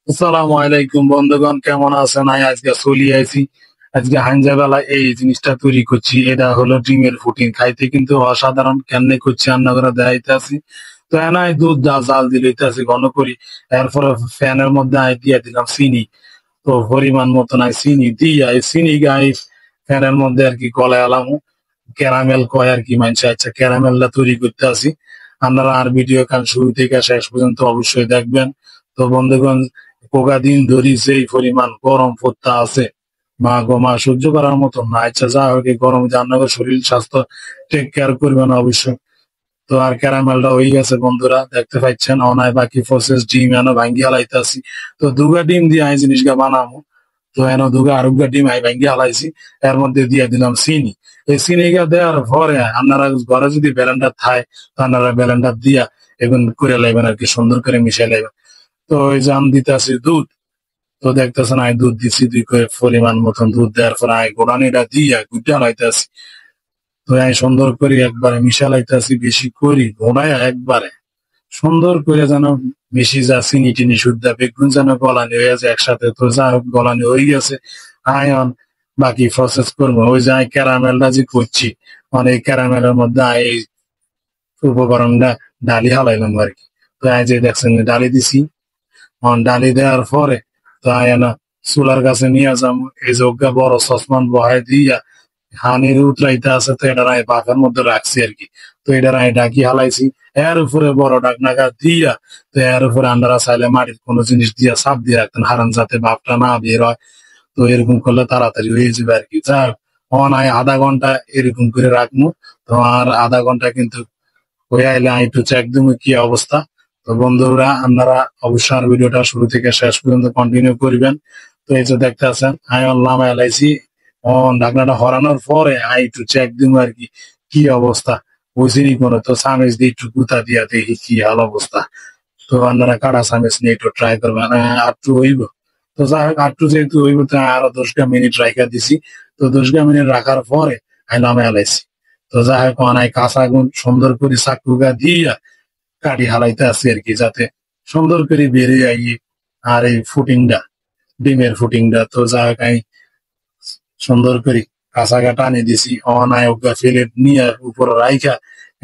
আসসালামু আলাইকুম বন্ধুগণ, কেমন আছেন? আজকে চলি আইছি। আজকে হাঞ্জা বেলা এই জিনিসটা তৈরি করছি। এটা হলো ডিমের ফুটিং, খাইতে কিন্তু অসাধারণ। কেমনে করছি রান্না করে দেখাইতে আছি। তো এনাই দুধ জাল দিতে আছি ঘন করি। এরপরে ফ্যানের মধ্যে দিয়ে দিলাম চিনি। তো পরিমাণ মতো নাই চিনি দিয়া এই চিনি গাই ফ্যানের মধ্যে আর কি গলায় আলাম। ক্যারামেল কয় আর কি মানছে। আচ্ছা, ক্যারামেলটা তৈরি করতে আছি। আপনারা আর ভিডিও কাল শুরু থেকে শেষ পর্যন্ত অবশ্যই দেখবেন। তো বন্ধুগণ, পোকা দিন ধরি যেই পরিমাণ গরম পড়তা আছে, মা গো মা, সহ্য করার মতো না। আচ্ছা, যা হোক, এই গরম জান্নার শরীর স্বাস্থ্য টেক কেয়ার করবেন অবশ্যই। তো আর ক্যারামেলটা হয়ে গেছে বন্ধুরা, দেখতে পাচ্ছেন। অনায় বাকি প্রসেস ডিম এনো ভাঙ্গি হালাইতেছি। তো দুগা ডিম দিয়ে এই জিনিসটা বানাবো। তো এনো দুগা আরুগা ডিম ভাঙ্গি হালাইছি। এর মধ্যে দিয়ে দিলাম চিনি। এই চিনিটা দেওয়ার পরে আপনারা ঘরে যদি ব্লেন্ডার থাকে, তো আপনারা ব্লেন্ডার দিয়া এখন করে লাইবেন আর কি, সুন্দর করে মিশাই লাইবেন। তো ওই যে আমি দিতে আছি দুধ। তো দেখতেছেন আমি দুধ দিচ্ছি 2 কাপ পরিমাণ মতন। দুধ দেওয়ার পর আমি গোড়ানিটা দিয়া গুড্ডা লাইতেছি। তো আমি সুন্দর করে একবারে মিশা লাইতেছি, বেশি করি ঘোড়ায় একবারে সুন্দর করে যেন মিশি যা, চিনি টিনি শুদ্ধ বেগুন যেন গলানি হয়ে যায় একসাথে। তো যা হোক, গলানি হয়ে গেছে। আয়ন বাকি প্রসেস করবো। ওই যে ক্যারামেলটা যে করছি, মানে এই ক্যারামেলের মধ্যে এই উপকরণটা ডালি হালাইলাম আর কি। তো এই যে দেখছেন ডালি দিছি। ডালি দেওয়ার পরে তো আয়না চুলার কাছে নিয়ে যাবো। এই যে অজ্ঞা বড় সসমান বহাই দিয়া হানির উতরাইতে আছে, তো এটা আমি পাখার মধ্যে রাখছি আর কি। তো এটা আমি ডাকি হালাইছি। এর উপরে বড় ডাকনাকা দিয়া, তো এর উপরে আন্ডারা চাইলে মাটির কোনো জিনিস দিয়া চাপ দিয়ে রাখতেন, হারান যাতে ভাবটা না বের হয়। তো এরকম করলে তাড়াতাড়ি হয়ে যাবে আর কি। যাক, অনায় আধা ঘন্টা এরকম করে রাখবো। তো আর আধা ঘন্টা কিন্তু হয়ে আইলে আমি একটু চেক দেবো কি অবস্থা। তো বন্ধুরা, আপনারা অবশ্যই আর ভিডিওটা শুরু থেকে শেষ পর্যন্ত কন্টিনিউ করবেন। তো এই যে দেখতে আছেন আমি নামা এলাইছি। ঢাকনাটা হরানোর পরে আমি একটু চেক দিব আর কি, কি অবস্থা। বুঝিনি কোনো, তো চামিচ দিয়ে একটু গুতা দিয়া দেখি কি হাল অবস্থা। তো আপনারা কাটা চামিচ নিয়ে একটু ট্রাই করবেন। আটটু হইব। তো যাই হোক, আটটু যেহেতু হইব, তো আরো 10 মিনিট রাখা দিছি। তো 10 মিনিট রাখার পরে আমি নামে এলাইছি। তো যাই হোক, অনেক কাঁচা গুণ সুন্দর করে চাকুগা দিয়া কাটি হালাইতে আছি আর কি, যাতে সুন্দর করে বেরিয়ে আই আর এই ফুটিংটা, ডিমের ফুটিংটা। তো যাই হোক, আমি সুন্দর করে কাঁচাগা টানি দিছি। অনায়কগা ফেলে নিয়ে উপরে রাইখা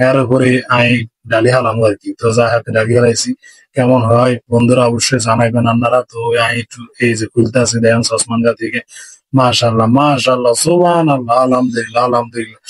এর উপরে আই ডালি হালাম আর কি। তো যাই হোক, ডালি হালাইছি। কেমন হয় বন্ধুরা অবশ্যই জানাইবেন আপনারা। তো আমি একটু এই যে খুলতে আছি, দেখেন সসমানগা থেকে। মাশাল্লাহ মাশাল্লাহ, সুবহানাল্লাহ, আলহামদুলিল্লাহ আলহামদুলিল্লাহ।